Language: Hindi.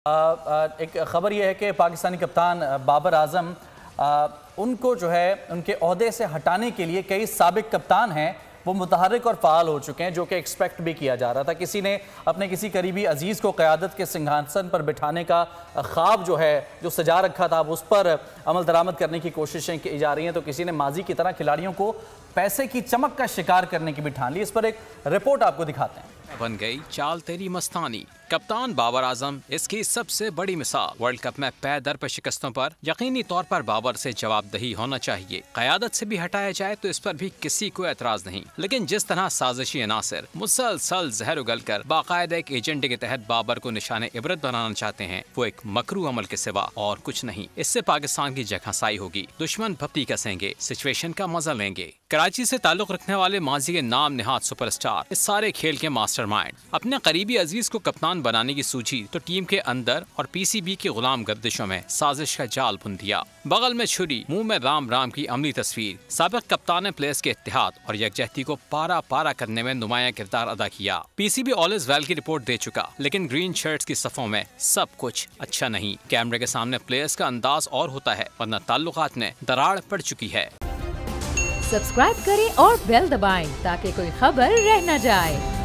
एक ख़बर यह है कि पाकिस्तानी कप्तान बाबर आजम उनको जो है उनके ओहदे से हटाने के लिए कई साबिक कप्तान हैं वो मुतहर्रिक और फ़ाल हो चुके हैं, जो कि एक्सपेक्ट भी किया जा रहा था। किसी ने अपने किसी करीबी अजीज़ को क़यादत के सिंहासन पर बिठाने का ख्वाब जो सजा रखा था, अब उस पर अमल दरामद करने की कोशिशें की जा रही हैं। तो किसी ने माजी की तरह खिलाड़ियों को पैसे की चमक का शिकार करने की भी ठान ली। इस पर एक रिपोर्ट आपको दिखाते हैं। बन गई चाल तेरी मस्तानी। कप्तान बाबर आजम इसकी सबसे बड़ी मिसाल। वर्ल्ड कप में पैर दर पर शिकस्तों पर यकीनी तौर पर बाबर से जवाबदही होना चाहिए। क़यादत से भी हटाया जाए तो इस पर भी किसी को एतराज नहीं, लेकिन जिस तरह साजिशी अनासर मुसलसल जहर उगल कर बाकायदा एक एजेंडे के तहत बाबर को निशाने इबरत बनाना चाहते हैं, वो एक मकरू अमल के सिवा और कुछ नहीं। इससे पाकिस्तान की जगहसाई होगी, दुश्मन भपती कसेंगे, सिचुएशन का मजा लेंगे। कराची से ताल्लुक रखने वाले माजी के नाम निहाद सुपरस्टार इस सारे खेल के मास्टरमाइंड, अपने करीबी अजीज को कप्तान बनाने की सूझी तो टीम के अंदर और पीसीबी की गुलाम गर्दिशों में साजिश का जाल बुन दिया। बगल में छुरी, मुंह में राम राम की अमली तस्वीर। साबिक कप्तान ने प्लेयर्स के इत्तेहाद और यकजहती को पारा पारा करने में नुमाया किरदार अदा किया। पीसीबी ऑल इज वेल की रिपोर्ट दे चुका, लेकिन ग्रीन शर्ट्स की सफों में सब कुछ अच्छा नहीं। कैमरे के सामने प्लेयर्स का अंदाज और होता है, वरना ताल्लुकात में दरार पड़ चुकी है। सब्सक्राइब करें और बेल दबाएं ताकि कोई खबर रह न जाए।